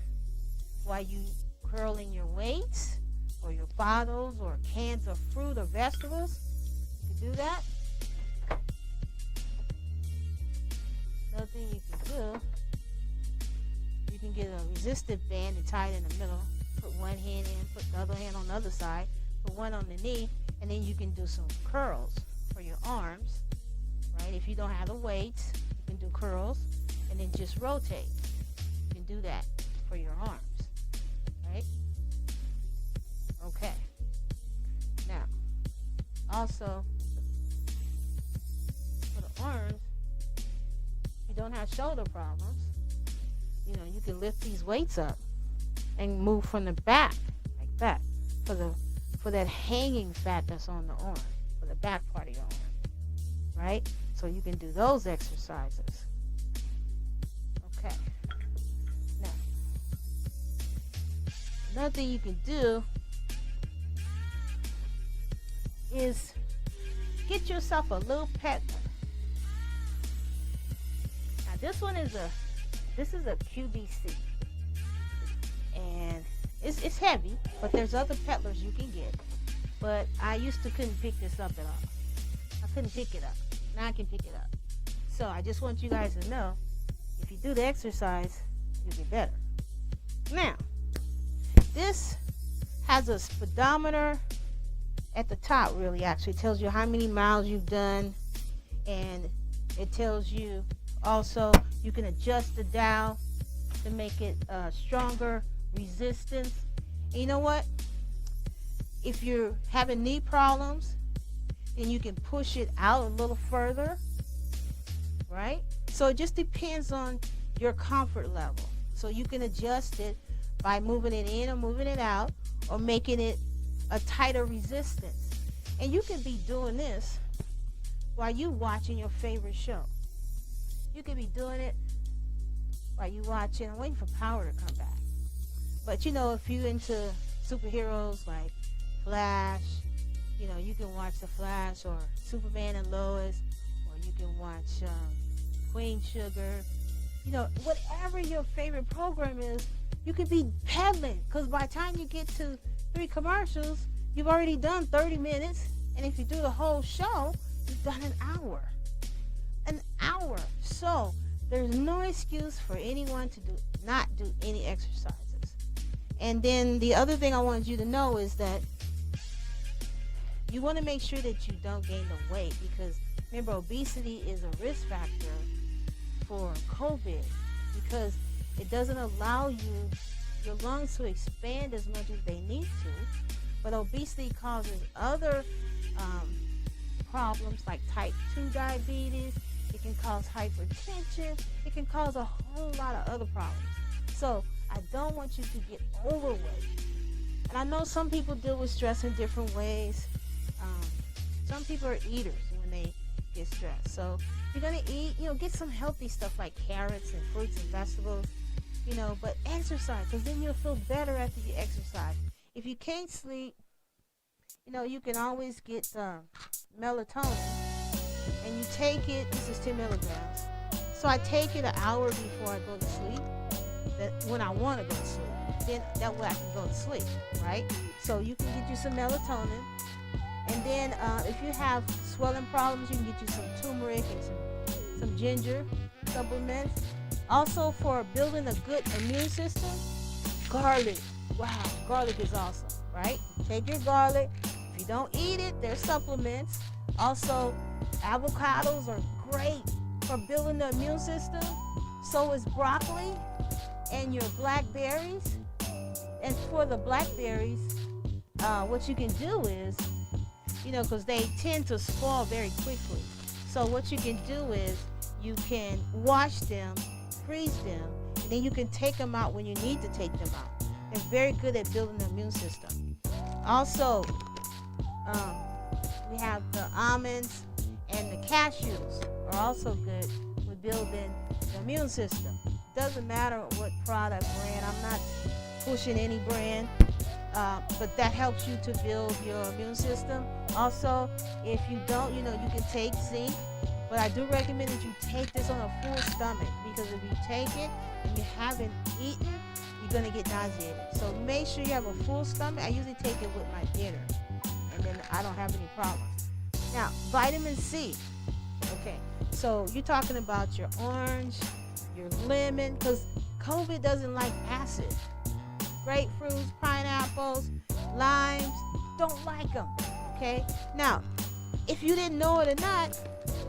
while you curling your weights or your bottles or cans of fruit or vegetables. You can do that. Another thing you can do, you can get a resistive band and tie it in the middle. Put one hand in, put the other hand on the other side, put one on the knee, and then you can do some curls for your arms, right? If you don't have the weights, you can do curls, and then just rotate. You can do that for your arms, right? Okay. Now, also, for the arms, if you don't have shoulder problems, you know, you can lift these weights up and move from the back like that for that hanging fat that's on the arm, for the back part of your arm, right? So you can do those exercises. Okay. Now, another thing you can do is get yourself a little peddler. Now this is a QBC. And it's heavy, but there's other peddlers you can get. But I couldn't pick this up at all. I couldn't pick it up. Now I can pick it up. So I just want you guys to know, if you do the exercise, you'll get better. Now, this has a speedometer at the top, really, actually. It tells you how many miles you've done. And it tells you also, you can adjust the dial to make it stronger resistance. And you know what? If you're having knee problems, then you can push it out a little further, right? So it just depends on your comfort level. So you can adjust it by moving it in or moving it out or making it a tighter resistance. And you can be doing this while you watching your favorite show. You can be doing it while you watching. I'm waiting for power to come back. But you know, if you're into superheroes like Flash, you know, you can watch The Flash or Superman and Lois, or you can watch Queen Sugar. You know, whatever your favorite program is, you could be pedaling. Because by the time you get to 3 commercials, you've already done 30 minutes. And if you do the whole show, you've done an hour. An hour. So there's no excuse for anyone to not do any exercises. And then the other thing I wanted you to know is that you want to make sure that you don't gain the weight, because remember, obesity is a risk factor for COVID, because it doesn't allow your lungs to expand as much as they need to. But obesity causes other problems like type 2 diabetes. It can cause hypertension. It can cause a whole lot of other problems. So I don't want you to get overweight. And I know some people deal with stress in different ways. Some people are eaters when they get stressed. So if you're going to eat, you know, get some healthy stuff like carrots and fruits and vegetables, you know, but exercise, because then you'll feel better after you exercise. If you can't sleep, you know, you can always get melatonin, and you take it. This is 10 milligrams. So I take it an hour before I go to sleep, that when I want to go to sleep. Then that way I can go to sleep, right? So you can get you some melatonin. And then if you have swelling problems, you can get you some turmeric and some ginger supplements. Also, for building a good immune system, garlic. Wow, garlic is awesome, right? Take your garlic. If you don't eat it, there's supplements. Also, avocados are great for building the immune system. So is broccoli. and your blackberries. And for the blackberries, what you can do is, because they tend to spoil very quickly. So what you can do is you can wash them, freeze them, and then you can take them out when you need to take them out. They're very good at building the immune system. Also, we have the almonds and the cashews are also good with building the immune system. Doesn't matter what product brand. I'm not pushing any brand, but that helps you to build your immune system. Also, if you don't, you can take zinc, but I do recommend that you take this on a full stomach, because if you take it and you haven't eaten, you're going to get nauseated. So make sure you have a full stomach. I usually take it with my dinner, and then I don't have any problems. Now, vitamin C. Okay, so you're talking about your orange, your lemon, because COVID doesn't like acid. Grapefruits, pineapples, limes, don't like them. Okay, now, if you didn't know it or not,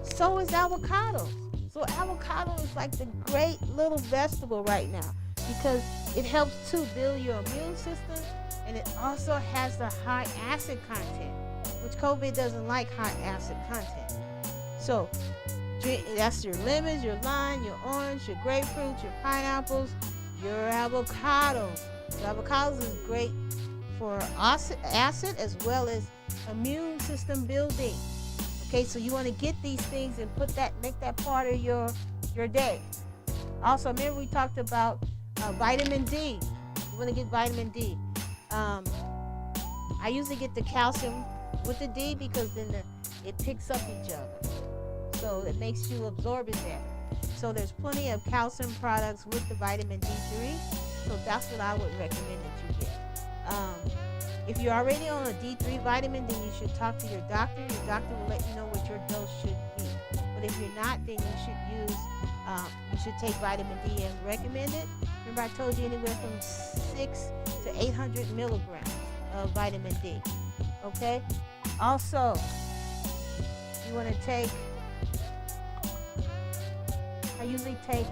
so is avocado. So avocado is like the great little vegetable right now, because it helps to build your immune system, and it also has the high acid content, which COVID doesn't like high acid content. So that's your lemons, your lime, your orange, your grapefruit, your pineapples, your avocados. The avocados is great for acid as well as immune system building. Okay, so you want to get these things and make that part of your day. Also, remember we talked about vitamin D. You want to get vitamin D. I usually get the calcium with the D, because then it picks up each other. So it makes you absorb it better. So there's plenty of calcium products with the vitamin D3. So that's what I would recommend that you get. If you're already on a D3 vitamin, then you should talk to your doctor. Your doctor will let you know what your dose should be. But if you're not, then you should take vitamin D as recommended. Remember, I told you anywhere from 6 to 800 milligrams of vitamin D. Okay? Also, you want to take, I usually take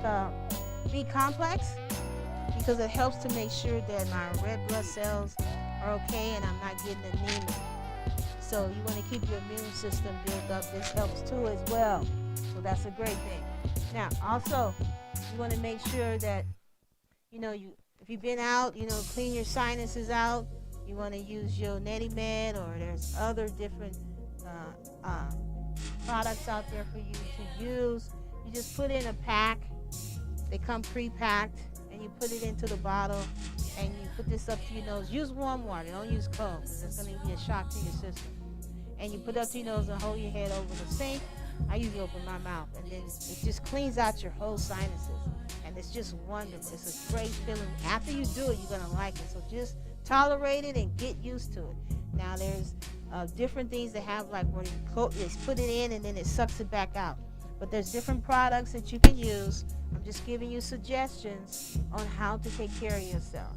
B complex, because it helps to make sure that my red blood cells are okay and I'm not getting anemia. So you want to keep your immune system built up. This helps too as well. So that's a great thing. Now, also, you want to make sure that, if you've been out, clean your sinuses out. You want to use your Netimed, or there's other different products out there for you to use. You just put in a pack. They come pre-packed, and you put it into the bottle, and you put this up to your nose. Use warm water. Don't use cold, because it's going to be a shock to your system. And you put it up to your nose and hold your head over the sink. I usually open my mouth, and then it just cleans out your whole sinuses. And it's just wonderful. It's a great feeling. After you do it, you're going to like it. So just tolerate it and get used to it. Now, there's different things that have, like, where they put it in and then it sucks it back out. But there's different products that you can use. I'm just giving you suggestions on how to take care of yourself.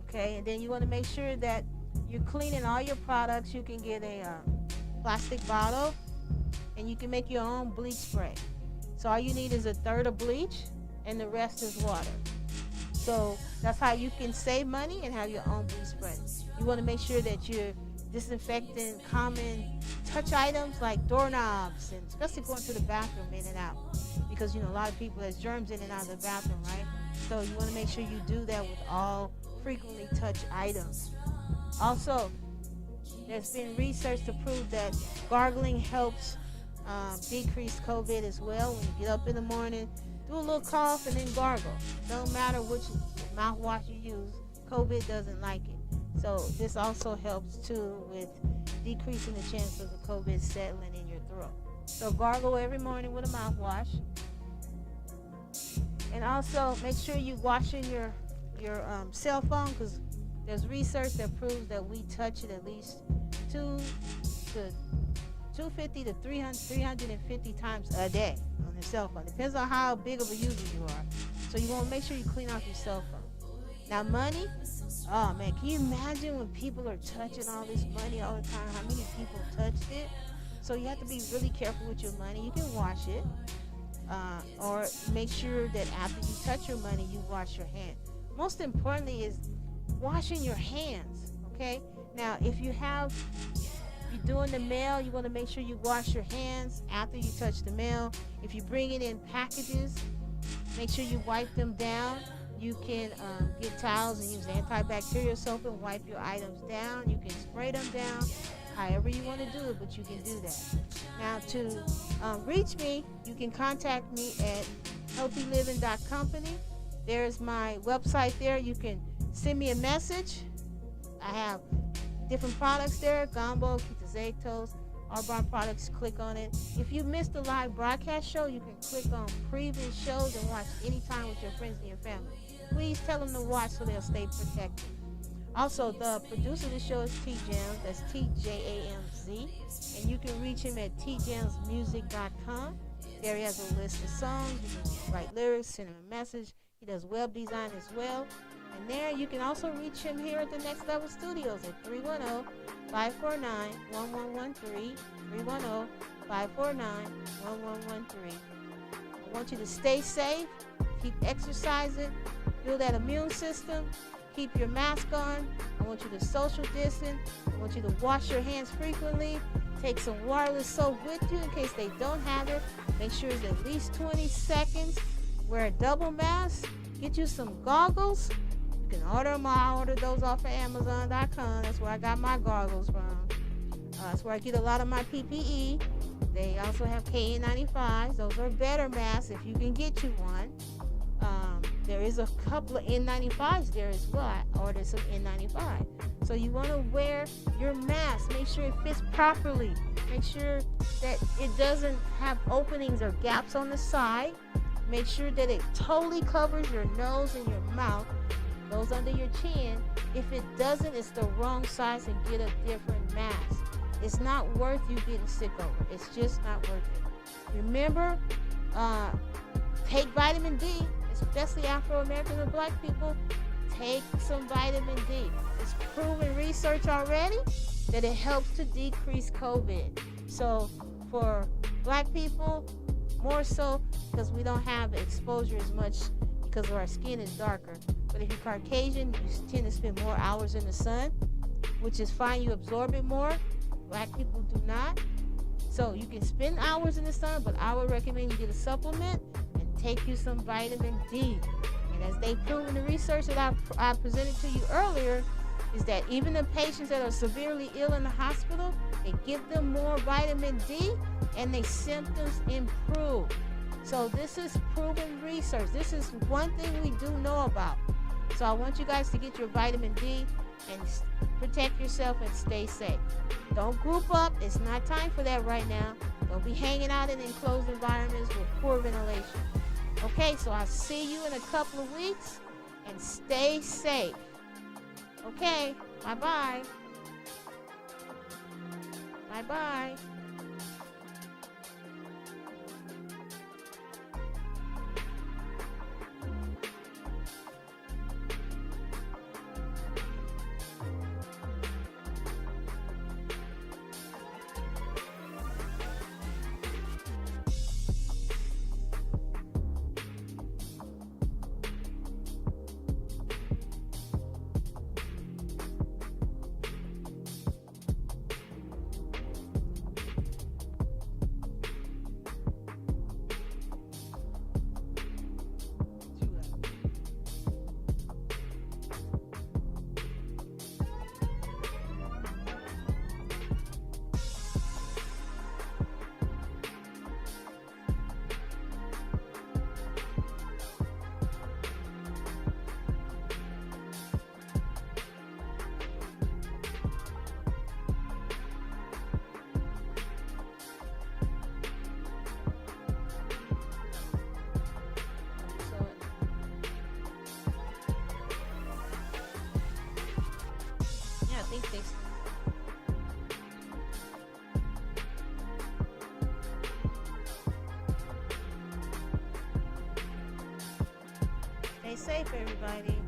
Okay, and then you want to make sure that you're cleaning all your products. You can get a plastic bottle, and you can make your own bleach spray. So all you need is a third of bleach, and the rest is water. So that's how you can save money and have your own bleach spray. You want to make sure that you're disinfecting common touch items like doorknobs, and especially going to the bathroom in and out, because a lot of people, there's germs in and out of the bathroom, right? So you want to make sure you do that with all frequently touched items. Also, there's been research to prove that gargling helps decrease COVID as well. When you get up in the morning, do a little cough and then gargle. Don't matter which mouthwash you use, COVID doesn't like it. So this also helps too with decreasing the chance of the COVID settling in your throat. So gargle every morning with a mouthwash. And also make sure you washing your cell phone, because there's research that proves that we touch it at least 250 to 350 times a day on your cell phone. Depends on how big of a user you are. So you want to make sure you clean off your cell phone. Now, money, oh man, can you imagine when people are touching all this money all the time? How many people touched it? So you have to be really careful with your money. You can wash it. or make sure that after you touch your money, you wash your hands. Most importantly is washing your hands, okay? Now, if you're doing the mail, you want to make sure you wash your hands after you touch the mail. If you bring it in packages, make sure you wipe them down. You can get towels and use antibacterial soap and wipe your items down. You can spray them down, however you want to do it, but you can do that. Now, to reach me, you can contact me at healthyliving.company. There's my website there. You can send me a message. I have different products there: gumbo, keto egg toast, Arbonne products. Click on it. If you missed the live broadcast show, you can click on previous shows and watch anytime with your friends and your family. Please tell them to watch so they'll stay protected. Also, the producer of the show is T Jams. That's TJAMZ. And you can reach him at tjamsmusic.com. There he has a list of songs. You can write lyrics, send him a message. He does web design as well. And there you can also reach him here at the Next Level Studios at 310-549-1113. 310-549-1113. I want you to stay safe, keep exercising, build that immune system, keep your mask on. I want you to social distance. I want you to wash your hands frequently. Take some wireless soap with you in case they don't have it. Make sure it's at least 20 seconds. Wear a double mask. Get you some goggles. You can order them. I ordered those off of Amazon.com. That's where I got my goggles from. That's where I get a lot of my PPE. They also have KN95s. Those are better masks if you can get you one. There is a couple of N95s there as well. I ordered some N95. So you want to wear your mask. Make sure it fits properly. Make sure that it doesn't have openings or gaps on the side. Make sure that it totally covers your nose and your mouth, goes under your chin. If it doesn't, it's the wrong size, and get a different mask. It's not worth you getting sick over. It's just not worth it. Remember, take vitamin D, especially Afro-American and Black people. Take some vitamin D. It's proven research already that it helps to decrease COVID. So for Black people, more so because we don't have exposure as much because our skin is darker. But if you're Caucasian, you tend to spend more hours in the sun, which is fine. You absorb it more. Black people do not. So you can spend hours in the sun, but I would recommend you get a supplement and take you some vitamin D. And as they've proven the research that I presented to you earlier, is that even the patients that are severely ill in the hospital, they give them more vitamin D and their symptoms improve. So this is proven research. This is one thing we do know about. So I want you guys to get your vitamin D and protect yourself and stay safe. Don't group up. It's not time for that right now. Don't be hanging out in enclosed environments with poor ventilation. Okay, so I'll see you in a couple of weeks, and stay safe. Okay, bye-bye. Bye-bye. Stay safe, everybody.